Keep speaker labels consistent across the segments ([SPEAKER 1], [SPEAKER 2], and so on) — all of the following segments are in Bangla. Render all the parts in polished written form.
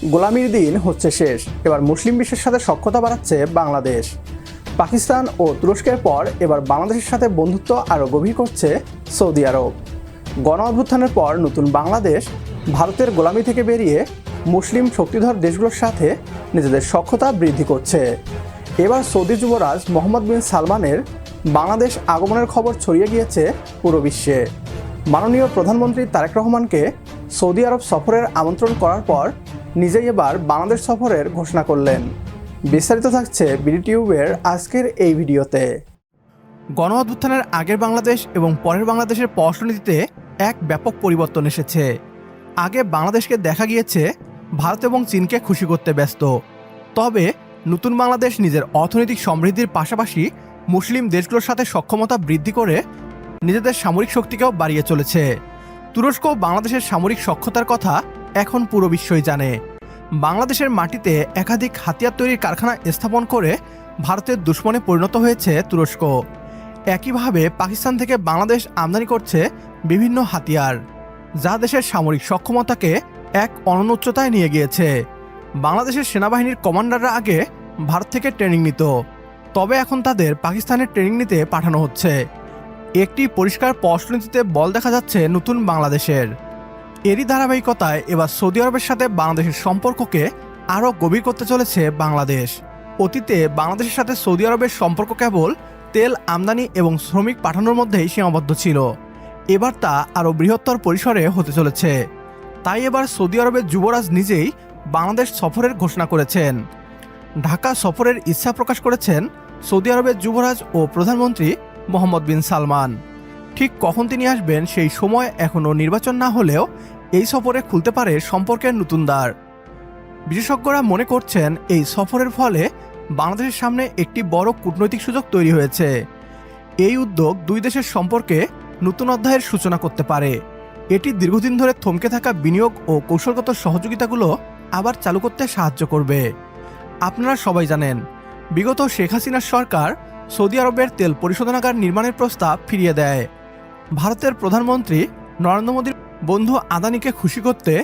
[SPEAKER 1] গোলামির দিন হচ্ছে শেষ। এবার মুসলিম বিশ্বের সাথে সখ্যতা বাড়াচ্ছে বাংলাদেশ। পাকিস্তান ও তুরস্কের পর এবার বাংলাদেশের সাথে বন্ধুত্ব আরও গভীর করছে সৌদি আরব। গণ অভ্যুত্থানের পর নতুন বাংলাদেশ ভারতের গোলামি থেকে বেরিয়ে মুসলিম শক্তিধর দেশগুলোর সাথে নিজেদের সখ্যতা বৃদ্ধি করছে। এবার সৌদি যুবরাজ মোহাম্মদ বিন সালমানের বাংলাদেশ আগমনের খবর ছড়িয়ে গিয়েছে পুরো বিশ্বে। মাননীয় প্রধানমন্ত্রী তারেক রহমানকে সৌদি আরব সফরের আমন্ত্রণ করার পর নিজেই এবার বাংলাদেশ সফরের ঘোষণা করলেন। বিস্তারিত থাকছে বিডিটিউবের আজকের এই ভিডিওতে।
[SPEAKER 2] গণ অভ্যুত্থানের আগের বাংলাদেশ এবং পরের বাংলাদেশের পররাষ্ট্রনীতিতে এক ব্যাপক পরিবর্তন এসেছে। আগে বাংলাদেশকে দেখা গিয়েছে ভারত এবং চীনকে খুশি করতে ব্যস্ত, তবে নতুন বাংলাদেশ নিজের অর্থনৈতিক সমৃদ্ধির পাশাপাশি মুসলিম দেশগুলোর সাথে সক্ষমতা বৃদ্ধি করে নিজেদের সামরিক শক্তিকেও বাড়িয়ে চলেছে। তুরস্ক বাংলাদেশের সামরিক সক্ষমতার কথা এখন পুরো বিশ্বই জানে। বাংলাদেশের মাটিতে একাধিক হাতিয়ার তৈরির কারখানা স্থাপন করে ভারতের দুশ্মনে পরিণত হয়েছে তুরস্ক। একইভাবে পাকিস্তান থেকে বাংলাদেশ আমদানি করছে বিভিন্ন হাতিয়ার, যা দেশের সামরিক সক্ষমতাকে এক অনন্য উচ্চতায় নিয়ে গিয়েছে। বাংলাদেশের সেনাবাহিনীর কমান্ডাররা আগে ভারত থেকে ট্রেনিং নিত, তবে এখন তাদের পাকিস্তানের ট্রেনিং নিতে পাঠানো হচ্ছে। একটি পরিষ্কার পররাষ্ট্রনীতিতে বল দেখা যাচ্ছে নতুন বাংলাদেশের। এরই ধারাবাহিকতায় এবার সৌদি আরবের সাথে বাংলাদেশের সম্পর্ককে আরও গভীর করতে চলেছে বাংলাদেশ। অতীতে বাংলাদেশের সাথে সৌদি আরবের সম্পর্ক কেবল তেল আমদানি এবং শ্রমিক পাঠানোর মধ্যেই সীমাবদ্ধ ছিল। এবার তা আরও বৃহত্তর পরিসরে হতে চলেছে। তাই এবার সৌদি আরবের যুবরাজ নিজেই বাংলাদেশ সফরের ঘোষণা করেছেন। ঢাকা সফরের ইচ্ছা প্রকাশ করেছেন সৌদি আরবের যুবরাজ ও প্রধানমন্ত্রী মোহাম্মদ বিন সালমান। ঠিক কখন তিনি আসবেন সেই সময় এখনও নির্বাচন না হলেও এই সফরে খুলতে পারে সম্পর্কের নতুন দ্বার। বিশেষজ্ঞরা মনে করছেন এই সফরের ফলে বাংলাদেশের সামনে একটি বড় কূটনৈতিক সুযোগ তৈরি হয়েছে। এই উদ্যোগ দুই দেশের সম্পর্কে নতুন অধ্যায়ের সূচনা করতে পারে। এটি দীর্ঘদিন ধরে থমকে থাকা বিনিয়োগ ও কৌশলগত সহযোগিতাগুলো আবার চালু করতে সাহায্য করবে। আপনারা সবাই জানেন, বিগত শেখ হাসিনার সরকার সৌদি আরবের তেল পরিশোধনাগার নির্মাণের প্রস্তাব ফিরিয়ে দেয়। ভারতের প্রধানমন্ত্রী নরেন্দ্র মোদীর বন্ধু আদানিকে খুশি করতে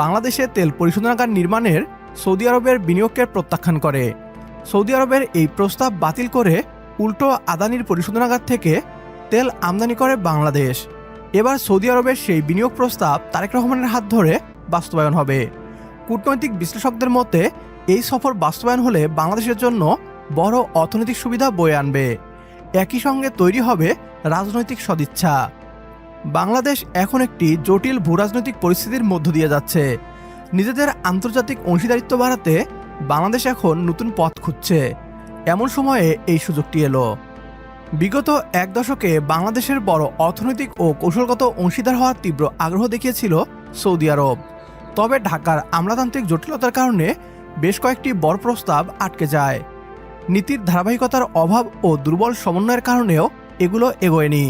[SPEAKER 2] বাংলাদেশে তেল পরিশোধনাগার নির্মাণের সৌদি আরবের বিনিয়োগকে প্রত্যাখ্যান করে। সৌদি আরবের এই প্রস্তাব বাতিল করে উল্টো আদানির পরিশোধনাগার থেকে তেল আমদানি করে বাংলাদেশ। এবার সৌদি আরবের সেই বিনিয়োগ প্রস্তাব তারেক রহমানের হাত ধরে বাস্তবায়ন হবে। কূটনৈতিক বিশ্লেষকদের মতে এই সফর বাস্তবায়ন হলে বাংলাদেশের জন্য বড় অর্থনৈতিক সুবিধা বয়ে আনবে। একই সঙ্গে তৈরি হবে রাজনৈতিক সদিচ্ছা। বাংলাদেশ এখন একটি জটিল ভূরাজনৈতিক পরিস্থিতির মধ্য দিয়ে যাচ্ছে। নিজেদের আন্তর্জাতিক অংশীদারিত্ব বাড়াতে বাংলাদেশ এখন নতুন পথ খুঁজছে। এমন সময়ে এই সুযোগটি এলো। বিগত এক দশকে বাংলাদেশের বড় অর্থনৈতিক ও কৌশলগত অংশীদার হওয়ার তীব্র আগ্রহ দেখিয়েছিল সৌদি আরব। তবে ঢাকার আমলাতান্ত্রিক জটিলতার কারণে বেশ কয়েকটি বড় প্রস্তাব আটকে যায়। নীতির ধারাবাহিকতার অভাব ও দুর্বল সমন্বয়ের কারণেও এগুলো এগোয়নি।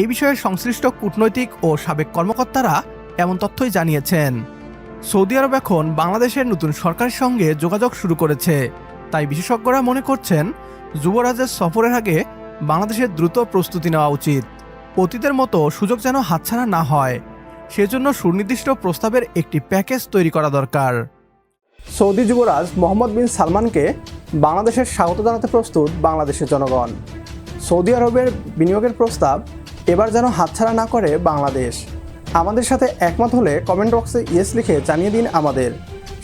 [SPEAKER 2] এই বিষয়ে সংশ্লিষ্ট কূটনৈতিক ও সাবেক কর্মকর্তারা এমন তথ্যই জানিয়েছেন। সৌদি আরব এখন বাংলাদেশের নতুন সরকারের সঙ্গে যোগাযোগ শুরু করেছে। তাই বিশেষজ্ঞরা মনে করছেন যুবরাজের সফরের আগে বাংলাদেশের দ্রুত প্রস্তুতি নেওয়া উচিত। অতীতের মতো সুযোগ যেন হাতছাড়া না হয়, সেজন্য সুনির্দিষ্ট প্রস্তাবের একটি প্যাকেজ তৈরি করা দরকার।
[SPEAKER 1] সৌদি যুবরাজ মোহাম্মদ বিন সালমানকে বাংলাদেশের স্বাগত জানাতে প্রস্তুত বাংলাদেশের জনগণ। সৌদি আরবের বিনিয়োগের প্রস্তাব এবার যেন হাতছাড়া না করে বাংলাদেশ। আমাদের সাথে একমত হলে কমেন্ট বক্সে ইয়েস লিখে জানিয়ে দিন আমাদের।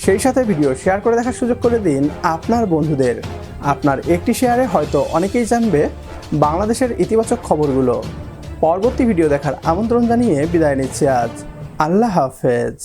[SPEAKER 1] সেই সাথে ভিডিও শেয়ার করে দেখার সুযোগ করে দিন আপনার বন্ধুদের। আপনার একটি শেয়ারে হয়তো অনেকেই জানবে বাংলাদেশের ইতিবাচক খবরগুলো। পরবর্তী ভিডিও দেখার আমন্ত্রণ জানিয়ে বিদায় নিচ্ছি আজ। আল্লাহ হাফেজ।